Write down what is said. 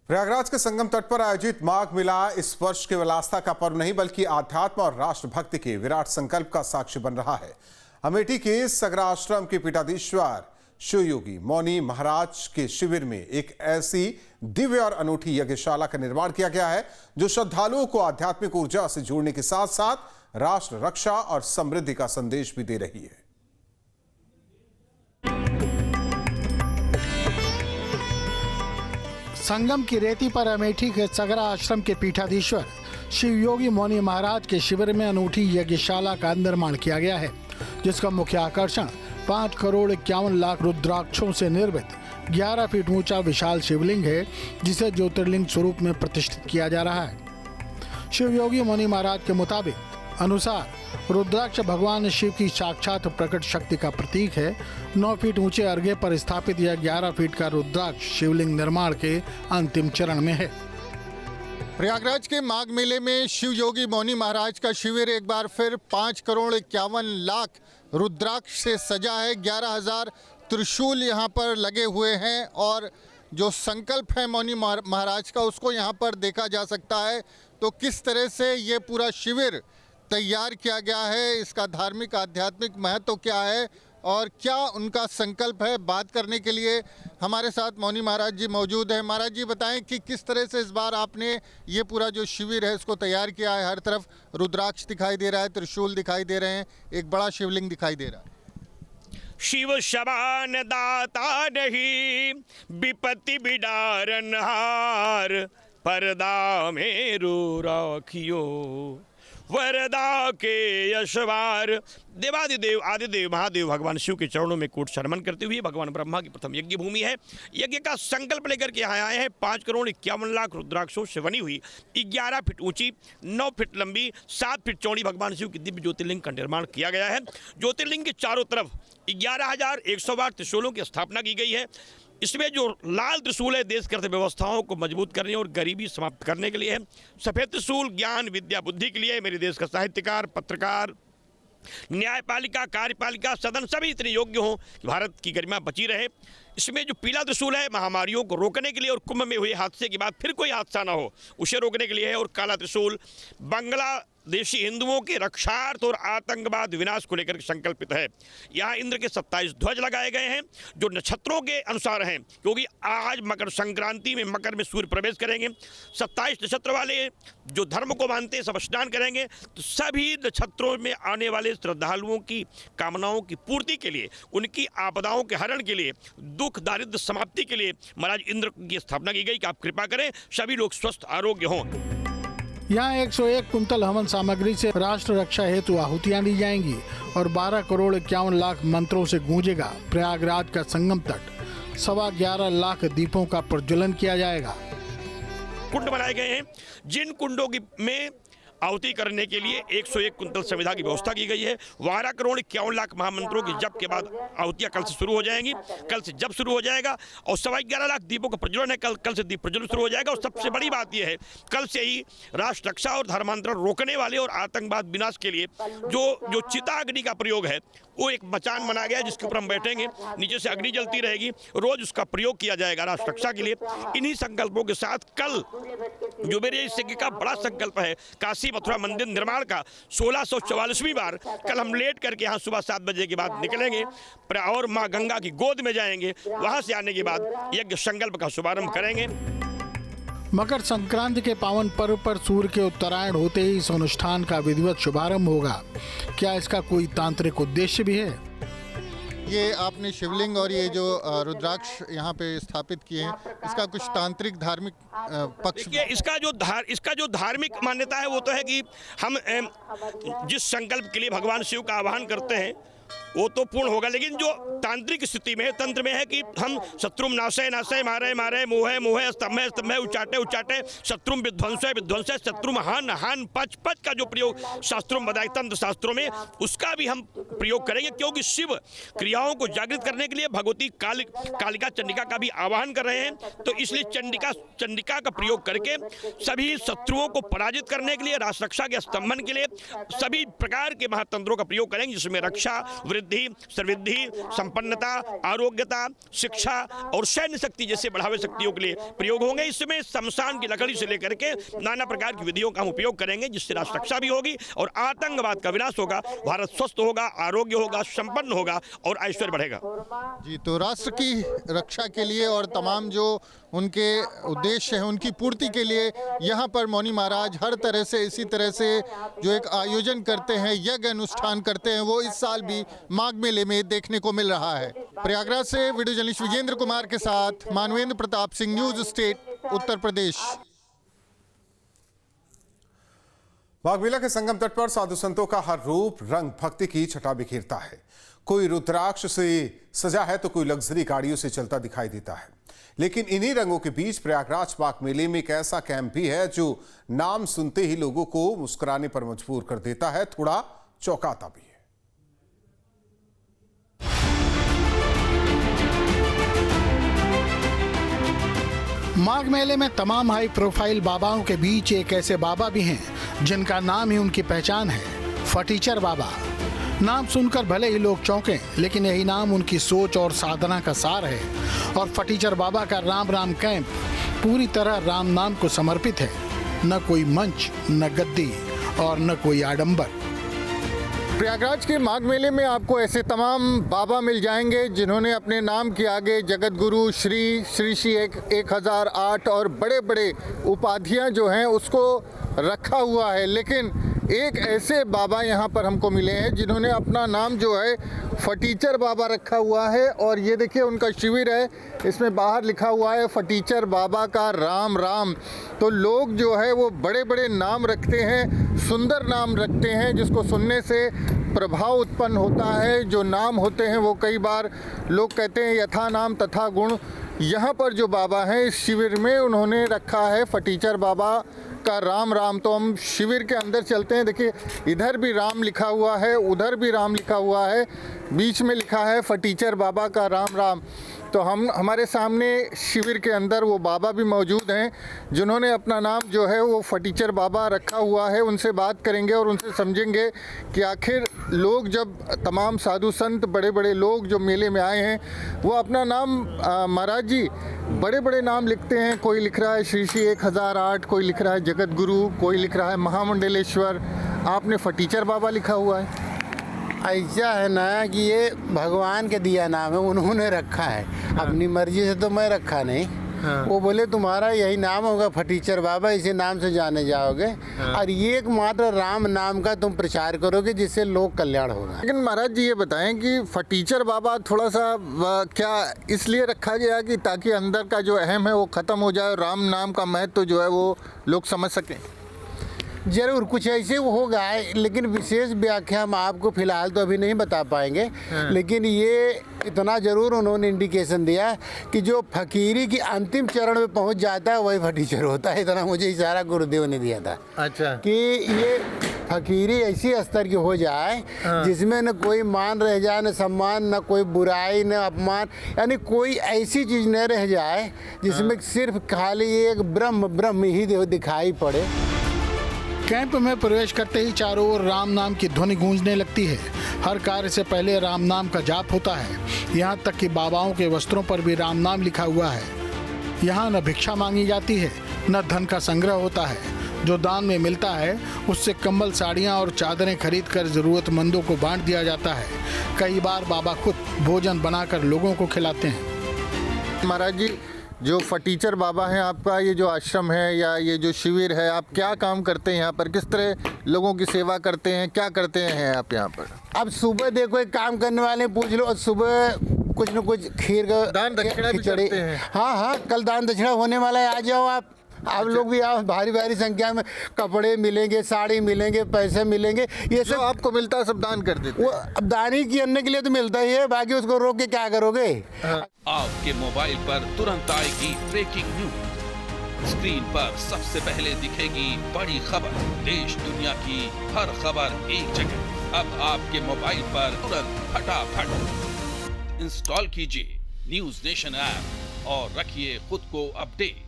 प्रयागराज के संगम तट पर आयोजित माघ मेला इस वर्ष केवल आस्था का पर्व नहीं बल्कि आध्यात्म और राष्ट्रभक्ति के विराट संकल्प का साक्षी बन रहा है। अमेठी के सगरा आश्रम के पीठाधीश्वर शिव योगी मौनी महाराज के शिविर में एक ऐसी दिव्य और अनूठी यज्ञशाला का निर्माण किया गया है जो श्रद्धालुओं को आध्यात्मिक ऊर्जा से जोड़ने के साथ साथ राष्ट्र रक्षा और समृद्धि का संदेश भी दे रही है। संगम की रेती पर अमेठी के सगरा आश्रम के पीठाधीश्वर शिव योगी मौनी महाराज के शिविर में अनूठी यज्ञशाला का निर्माण किया गया है, जिसका मुख्य आकर्षण 5 करोड़ 51 लाख रुद्राक्षों से निर्मित 11 फीट ऊंचा विशाल शिवलिंग है, जिसे ज्योतिर्लिंग स्वरूप में प्रतिष्ठित किया जा रहा है। शिव योगी मौनी महाराज के अनुसार रुद्राक्ष भगवान शिव की साक्षात प्रकट शक्ति का प्रतीक है। 9 फीट ऊंचे अर्घे पर स्थापित यह 11 फीट का रुद्राक्ष शिवलिंग निर्माण के अंतिम चरण में है। प्रयागराज के माघ मेले में शिव योगी मौनी महाराज का शिविर एक बार फिर 5 करोड़ 51 लाख रुद्राक्ष से सजा है। 11,000 त्रिशूल यहाँ पर लगे हुए हैं और जो संकल्प है मौनी महाराज का उसको यहाँ पर देखा जा सकता है। तो किस तरह से ये पूरा शिविर तैयार किया गया है, इसका धार्मिक आध्यात्मिक महत्व क्या है और क्या उनका संकल्प है, बात करने के लिए हमारे साथ मौनी महाराज जी मौजूद हैं। महाराज जी बताएं कि किस तरह से इस बार आपने ये पूरा जो शिविर है इसको तैयार किया है। हर तरफ रुद्राक्ष दिखाई दे रहा है, त्रिशूल दिखाई दे रहे हैं, एक बड़ा शिवलिंग दिखाई दे रहा है। शिव शबान दाता नहीं विपत्ति बिडारन हार परदा मेरू राखियो वरदा के यशवार। देवादिदेव आदिदेव महादेव भगवान शिव के चरणों में कोट शर्मन करते हुए भगवान ब्रह्मा की प्रथम यज्ञ भूमि है। यज्ञ का संकल्प लेकर के यहाँ आए हैं। 5 करोड़ 51 लाख रुद्राक्षों से बनी हुई 11 फीट ऊंची 9 फीट लंबी 7 फीट चौड़ी भगवान शिव की दिव्य ज्योतिर्लिंग का निर्माण किया गया है। ज्योतिर्लिंग के चारों तरफ 11,108 त्रिशूलों की स्थापना की गई है। इसमें जो लाल त्रिशूल है देश की अर्थव्यवस्थाओं को मजबूत करने और गरीबी समाप्त करने के लिए है। सफ़ेद त्रिशूल ज्ञान विद्या बुद्धि के लिए मेरे देश का साहित्यकार, पत्रकार, न्यायपालिका, कार्यपालिका, सदन सभी इतने योग्य हों कि भारत की गरिमा बची रहे। इसमें जो पीला त्रिशूल है महामारियों को रोकने के लिए और कुंभ में हुए हादसे के बाद फिर कोई हादसा ना हो उसे रोकने के लिए है। और काला त्रिशूल बांग्लादेशी हिंदुओं के रक्षार्थ और आतंकवाद विनाश को लेकर संकल्पित है। यहाँ इंद्र के 27 ध्वज लगाए गए हैं जो नक्षत्रों के अनुसार हैं, क्योंकि आज मकर संक्रांति में मकर में सूर्य प्रवेश करेंगे। 27 नक्षत्र वाले जो धर्म को मानते हैं सब स्नान करेंगे। तो सभी नक्षत्रों में आने वाले श्रद्धालुओं की कामनाओं की पूर्ति के लिए, उनकी आपदाओं के हरण के लिए, दुख दारिद्र समाप्ति के लिए महाराज इंद्र की स्थापना की गई कि आप कृपा करें सभी लोग स्वस्थ आरोग्य हों। यहाँ 101 कुंतल हवन सामग्री से राष्ट्र रक्षा हेतु आहुतियां दी जाएंगी और 12 करोड़ 51 लाख मंत्रों से गूंजेगा प्रयागराज का संगम तट। 11.25 लाख दीपों का प्रज्वलन किया जाएगा। कुंड बनाए गए हैं जिन कुंडों की में आहुति करने के लिए 101 कुंतल संविधा की व्यवस्था की गई है। 12 करोड़ 51 लाख महामंत्रों के जप के बाद आहुतियां कल से शुरू हो जाएंगी। कल से जप शुरू हो जाएगा और 11.25 लाख दीपों का प्रज्वलन है। कल से दीप प्रज्वलन शुरू हो जाएगा। और सबसे बड़ी बात यह है कल से ही राष्ट्र रक्षा और धर्मांतरण रोकने वाले और आतंकवाद विनाश के लिए जो चिता अग्नि का प्रयोग है वो एक मचान बना गया है जिसके ऊपर हम बैठेंगे, नीचे से अग्नि जलती रहेगी, रोज उसका प्रयोग किया जाएगा राष्ट्र रक्षा के लिए। इन्हीं संकल्पों के साथ कल जो मेरे इस यज्ञ का बड़ा संकल्प है काशी मथुरा मंदिर निर्माण का 1644वीं बार, कल हम लेट करके यहाँ सुबह 7 बजे के बाद निकलेंगे और माँ गंगा की गोद में जाएंगे। वहाँ से आने के बाद यज्ञ संकल्प का शुभारंभ करेंगे। मकर संक्रांति के पावन पर्व पर सूर्य के उत्तरायण होते ही इस अनुष्ठान का विधिवत शुभारंभ होगा। क्या इसका कोई तांत्रिक उद्देश्य भी है? ये आपने शिवलिंग और ये जो रुद्राक्ष यहाँ पे स्थापित किए हैं, इसका कुछ तांत्रिक धार्मिक पक्ष? इसका जो धार्मिक मान्यता है वो तो है कि हम जिस संकल्प के लिए भगवान शिव का आह्वान करते हैं वो तो पूर्ण होगा, लेकिन जो तांत्रिक स्थिति में तंत्र में है कि हम शत्रुम नाशय नाशय मारे मारे मोहे मोहे स्तंभे स्तंभे उचाटे उचाटे शत्रुम विध्वंसय विध्वंसय शत्रुम हान हान पच पच का जो प्रयोग शास्त्रों में बताया तंत्र शास्त्रों में उसका भी हम प्रयोग करेंगे। क्योंकि शिव क्रियाओं को जागृत करने के लिए भगवती कालिका चंडिका का भी आह्वान कर रहे हैं। तो इसलिए चंडिका का प्रयोग करके सभी शत्रुओं को पराजित करने के लिए, राष्ट्र रक्षा के स्तंभन के लिए सभी प्रकार के महातंत्रों का प्रयोग करेंगे, जिसमें रक्षा वृद्धि, सर्वृद्धि, संपन्नता, आरोग्यता, शिक्षा और सैन्य शक्ति जैसे बढ़ावे शक्तियों के लिए प्रयोग होंगे। इसमें शमशान की लकड़ी से लेकर के नाना प्रकार की विधियों का हम उपयोग करेंगे, जिससे राष्ट्र रक्षा भी होगी और आतंकवाद का विनाश होगा। भारत स्वस्थ होगा, आरोग्य होगा, संपन्न होगा और ऐश्वर्य बढ़ेगा। जी, तो राष्ट्र की रक्षा के लिए और तमाम जो उनके उद्देश्य हैं उनकी पूर्ति के लिए यहाँ पर मौनी महाराज हर तरह से इसी तरह से जो एक आयोजन करते हैं, यज्ञ अनुष्ठान करते हैं, वो इस साल भी माघ मेले में देखने को मिल रहा है। प्रयागराज से वीडियो जर्नलिस्ट विजेंद्र कुमार के साथ मानवेंद्र प्रताप सिंह, न्यूज स्टेट, उत्तर प्रदेश। माघ मेला के संगम तट पर साधु संतों का हर रूप रंग भक्ति की छटा बिखेरता है। कोई रुद्राक्ष से सजा है तो कोई लग्जरी गाड़ियों से चलता दिखाई देता है। लेकिन इन्हीं रंगों के बीच प्रयागराज माघ मेले में एक ऐसा कैंप भी है जो नाम सुनते ही लोगों को मुस्कुराने पर मजबूर कर देता है, थोड़ा चौंकाता भी है। माघ मेले में तमाम हाई प्रोफाइल बाबाओं के बीच एक ऐसे बाबा भी हैं जिनका नाम ही उनकी पहचान है, फटीचर बाबा। नाम सुनकर भले ही लोग चौंकें, लेकिन यही नाम उनकी सोच और साधना का सार है। और फटीचर बाबा का राम राम कैंप पूरी तरह राम नाम को समर्पित है। न कोई मंच, न गद्दी और न कोई आडंबर। प्रयागराज के माघ मेले में आपको ऐसे तमाम बाबा मिल जाएंगे जिन्होंने अपने नाम के आगे जगत गुरु, श्री 1008 और बड़े बड़े उपाधियां जो हैं उसको रखा हुआ है। लेकिन एक ऐसे बाबा यहाँ पर हमको मिले हैं जिन्होंने अपना नाम जो है फटीचर बाबा रखा हुआ है। और ये देखिए उनका शिविर है, इसमें बाहर लिखा हुआ है फटीचर बाबा का राम राम। तो लोग जो है वो बड़े बड़े नाम रखते हैं, सुंदर नाम रखते हैं, जिसको सुनने से प्रभाव उत्पन्न होता है। जो नाम होते हैं वो कई बार लोग कहते हैं यथा नाम तथा गुण। यहाँ पर जो बाबा हैं इस शिविर में उन्होंने रखा है फटीचर बाबा का राम राम। तो हम शिविर के अंदर चलते हैं। देखिए इधर भी राम लिखा हुआ है, उधर भी राम लिखा हुआ है, बीच में लिखा है फटीचर बाबा का राम राम। तो हमारे सामने शिविर के अंदर वो बाबा भी मौजूद हैं जिन्होंने अपना नाम जो है वो फटीचर बाबा रखा हुआ है। उनसे बात करेंगे और उनसे समझेंगे कि आखिर लोग जब तमाम साधु संत बड़े बड़े लोग जो मेले में आए हैं वो अपना नाम महाराज जी बड़े बड़े नाम लिखते हैं। कोई लिख रहा है श्री 1008, कोई लिख रहा है जगत गुरु, कोई लिख रहा है महामंडलेश्वर। आपने फटीचर बाबा लिखा हुआ है। ऐसा है ना कि ये भगवान के दिया नाम है, उन्होंने रखा है। अपनी मर्जी से तो मैं रखा नहीं। वो बोले तुम्हारा यही नाम होगा फटीचर बाबा, इसी नाम से जाने जाओगे। और ये एकमात्र राम नाम का तुम प्रचार करोगे जिससे लोक कल्याण होगा। लेकिन महाराज जी ये बताएं कि फटीचर बाबा थोड़ा सा क्या इसलिए रखा गया कि ताकि अंदर का जो अहम है वो ख़त्म हो जाए, राम नाम का महत्व जो है वो लोग समझ सकें। जरूर कुछ ऐसे होगा, लेकिन विशेष व्याख्या हम आपको फिलहाल तो अभी नहीं बता पाएंगे। लेकिन ये इतना जरूर उन्होंने इंडिकेशन दिया कि जो फकीरी की अंतिम चरण में पहुंच जाता है वही फटीचर होता है। इतना मुझे इशारा गुरुदेव ने दिया था। अच्छा, कि ये फकीरी ऐसी स्तर की हो जाए जिसमें न कोई मान रह जाए, न सम्मान, न कोई बुराई, न अपमान, यानी कोई ऐसी चीज़ न रह जाए जिसमें सिर्फ खाली एक ब्रह्म ही दिखाई पड़े। कैंप में प्रवेश करते ही चारों ओर राम नाम की ध्वनि गूंजने लगती है। हर कार्य से पहले राम नाम का जाप होता है। यहाँ तक कि बाबाओं के वस्त्रों पर भी राम नाम लिखा हुआ है। यहाँ न भिक्षा मांगी जाती है, न धन का संग्रह होता है। जो दान में मिलता है उससे कंबल, साड़ियाँ और चादरें खरीद कर जरूरतमंदों को बांट दिया जाता है। कई बार बाबा खुद भोजन बनाकर लोगों को खिलाते हैं। महाराज जी जो फटीचर बाबा हैं, आपका ये जो आश्रम है या ये जो शिविर है, आप क्या काम करते हैं यहाँ पर? किस तरह लोगों की सेवा करते हैं, क्या करते हैं आप यहाँ पर? अब सुबह देखो एक काम करने वाले पूछ लो, सुबह कुछ न कुछ खीर का दान दक्षिणा भी करते हैं। हाँ, कल दान दक्षिणा होने वाला है, आ जाओ आप लोग भी आओ। भारी भारी संख्या में कपड़े मिलेंगे, साड़ी मिलेंगे, पैसे मिलेंगे, ये सब आपको मिलता है सब दान कर देते हैं। वो अब दान ही करने के लिए तो मिलता ही है, बाकी उसको रोक के क्या करोगे। आपके मोबाइल पर तुरंत आएगी ब्रेकिंग न्यूज। स्क्रीन पर सबसे पहले दिखेगी बड़ी खबर। देश दुनिया की हर खबर एक जगह। अब आपके मोबाइल पर तुरंत फटाफट इंस्टॉल कीजिए न्यूज नेशन ऐप और रखिए खुद को अपडेट।